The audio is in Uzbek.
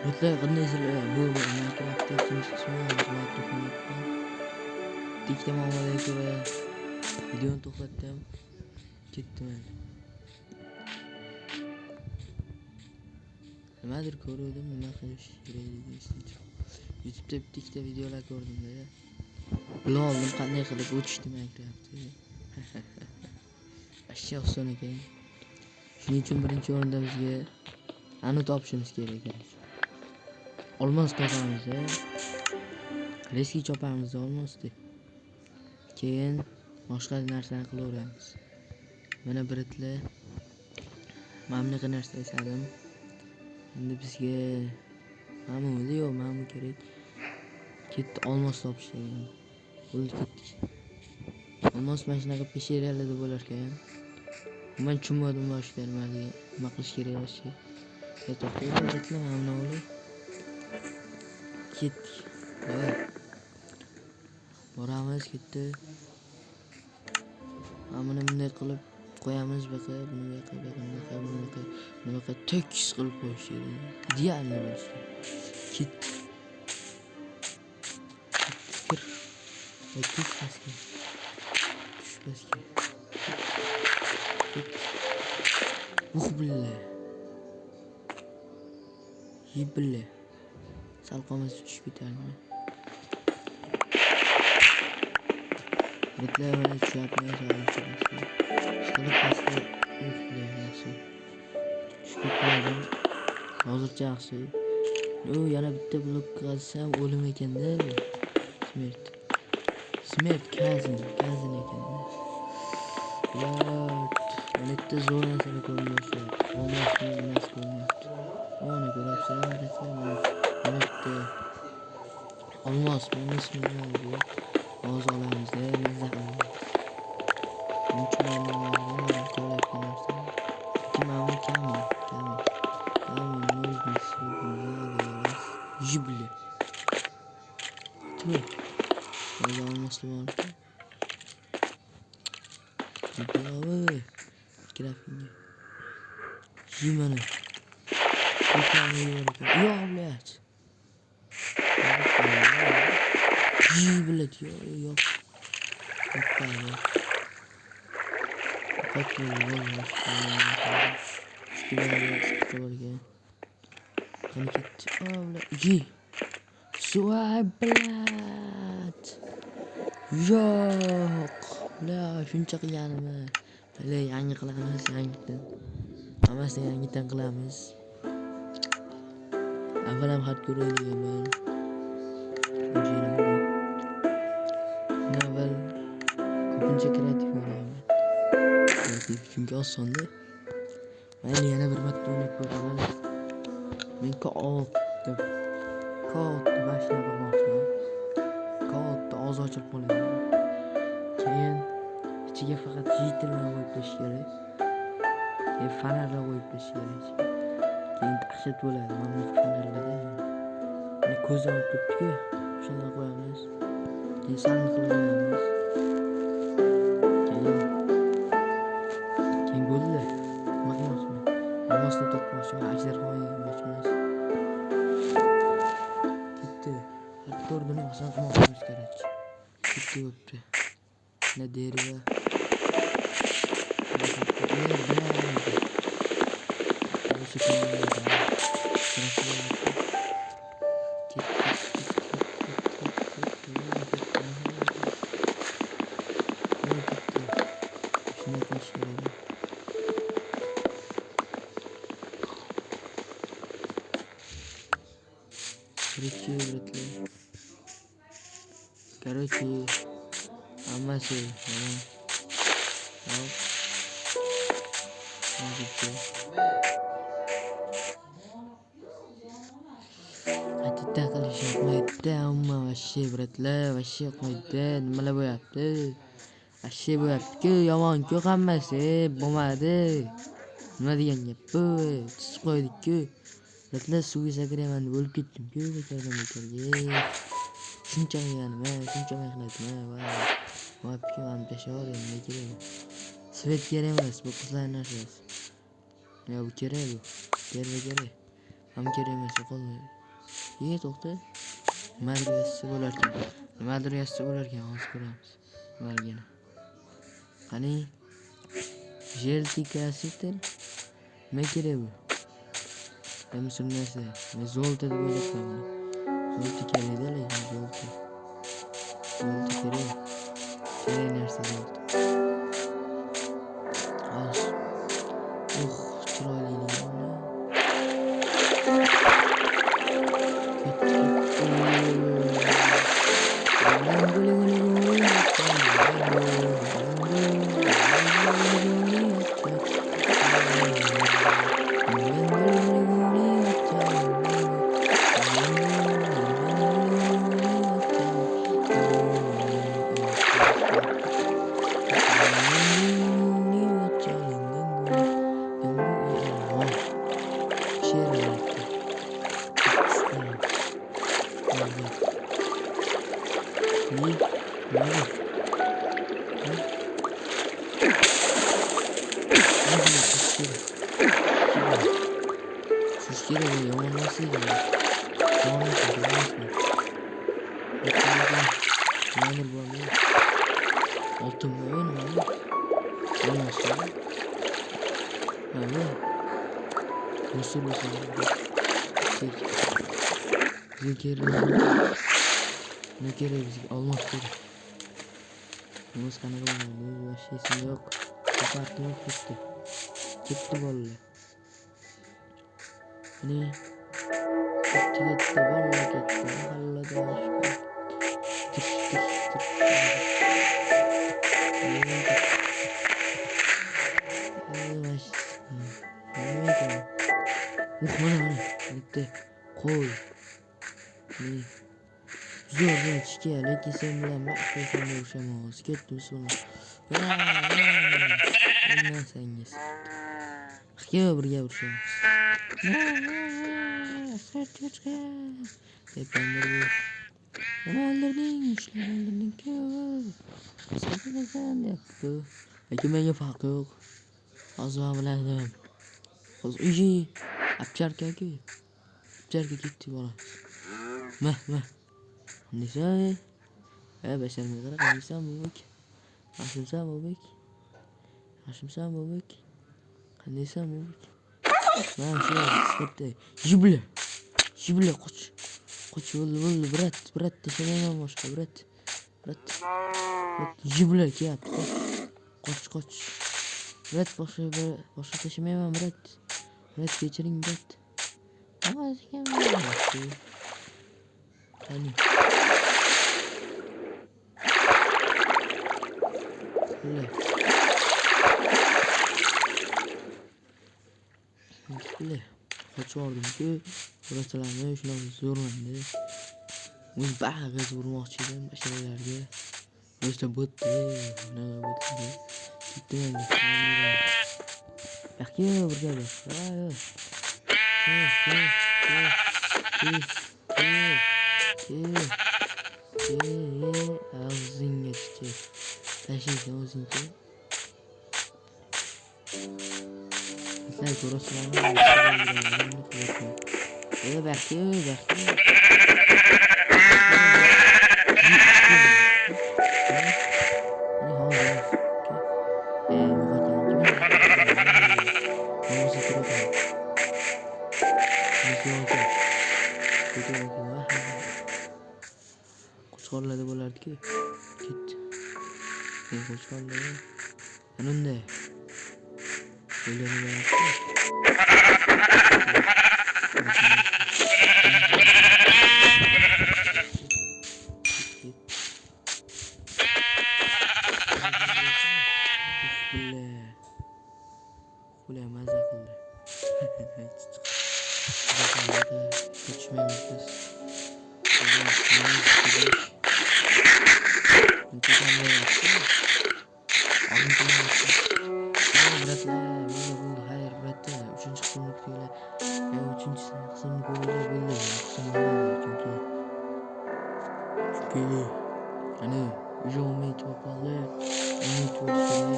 Hurmatlar, qandaysizlar? Bu Minecraft'da ikinci qismi mikrofon yaptım. Dikte mamada ko'ra videoni to'xtatdim. Ketdim endi. Nimadir ko'rdim, nima qilish kerakligini eslab. YouTube'da bitta videolar ko'rdim-da. Bilib oldim qanday qilib o'tishni Minecraft'da. Ashyo oson ekan. Shuning uchun birinchi o'rinda bizga ani topishimiz kerak ekan. Olmos topamiz. Reski chopamiz olmosdi. Keyin boshqa narsani qilaveramiz. Mana biritla mana bunaqa narsa yasadim. Endi bizga mamudi yo'q, mamu kerak. Ketdi olmos topish kerak. Bo'ldi ketdik. Olmos mana shunaqa pesheralarda bo'lar ekan. Men tushunmadim boshida nima qilish kerak o'zi. To'xtaydi ketdi mana buni. Ketdik. Boramiz ketdi. Mana bunday qilib qo'yamiz baqa, buni baqa tekis qilib qo'yish kerak. Idealniy bo'lishi. Ketdi. Kir. Tush pastga. Billa. Yibilla. Salqomas tushib ketarmi? Bitlar mana tushyapmi? Shuni pastga yaxshi. Tushib hozircha yaxshi. Yana bitta blok qazsam o'lim ekanda bu. Smert kazin ekanda. Mana bitta zo'r narsani ko'ryapsiz. Olmosni emas ko'ryapti. Ona ko'ryapsizlar, mana bitta olmos ismini bu. Hozir olamizda mazza qilamiz. Buncha ko'ryapgan narsa. Kimami kami. Jibli. Tut. Hozir olmosli bor. Jibli. Grafinga. Jimani. Yo, блядь. Блядь, yo. Yo'q. Shuncha qilganimi? Hali yangi qilamiz, yangidan. Hammasini yangidan qilamiz. Avvalam xat ko'rayotganman. Avval ko'pincha kreativ o'ynayman. Chunki osonda. Mayli yana bir marta o'ynab ko'raman. Men ko'tni mashina qilmoqchiman. Ko'tni oz ochib qo'yaman. Keyin ichiga faqat jitirlar qo'yib tashish kerak. Keyin fonarlar qo'yib tashish kerak. Keyin dahshat bo'ladi. Mana bu fonarlarda. Mana ko'z olib turibdi-ku. Shunday qo'yamiz. Keyin salni qilib qo'yamiz. Keyin bo'ldi. Nima qilmoqchiman? Olmosni topmoqchiman, ajdarxon yemoqchimiz. Ketdi. To'rdini oson qilmoqchimiz kerak. Ketdi. Ne deriva. Короче, hammasi Qatida qilish yoqmaydi, ammo vashshe bratlar, vashshe yoqmaydi. Nimalar bo'lyapti? Vashshe bo'lyapti-ku, yomon-ku hammasi, bo'lmadi. Nima degan gap bu? Tutib qo'ydik-ku. Bratlar suvga sakrayman deb o'lib ketdim-ku, bekorga. Shuncha qilganman, shuncha mehnatman, voy piyonim tashor endi kerak. Svet kerak emas, bu qizlar narsasi. Ya bu kerak bu. Kerak. Ham kerak emas, qolmaydi. To'xta. Nimadir yozsa bo'larkan. Nimadir yozsa bo'larkan, hozir ko'ramiz. Nimaligini. Qani? Желтый kassетер. Nima kerak bu? Ham sunnasi. Zolta deb o'ylabman. Zolta kerak-da, lekin zolta. Zolta kerak. Kerak narsa zolta. Hozir. Chiroyli. Ne kerak bizga? Olmoq kerak. Biz qanaqa bo'ladi? Boshqa esim yo'q. Farqi yo'q ketdi. Ketdi bolalar. Qani? Ketdi bolalar ketdi. Mahallada tish. Mana. Bitta qo'y. Zo'rg'a chiqga, lekin sen bilan maqtashim o'xshamas. Ketdim so'ng. Nima sangiz? Xiyol birga urishamiz. Sertifikat. Dependir. Nima o'ldirding? O'ldirding-ku. Sen debdi. Lekin menga farqi yo'q. Hozir biladim. Hozir uyi apcharka-ku. Apcharka ketdi bola. Mah. Nisa? Basharni qara, qaniysan bobek? Yaxshimisan bobek? Qaniysan bobek? Mana shu sifatda. Jibla qoch. Qoch bo'ldi, brat, tashlamayman boshqa, brat. Jibla kelyapti, qoch. Brat, boshqa tashlamayman, brat. Brat, kechiring, brat. Qani. Qile. Qochib oldim-ku, burachalarni shunaqa zo'rmanda. O'z bag'iz urmoqchi edim mashinalarga. O'shda bo'tdi, nima bo'tdi. Ketdi endi. Yaxshi birga. Ağzınga tushdi. Tashlaysan o'zingcha. Sen ko'rasizlarmi? Baxti. Qo'chqorlarda bo'lardi-ku. Ketdi. Qo'chqorlar. Anunda. O'ylab Ular maza qildi. Qochmaymiz biz. Hani ucu olmayı topalı, onu topalı,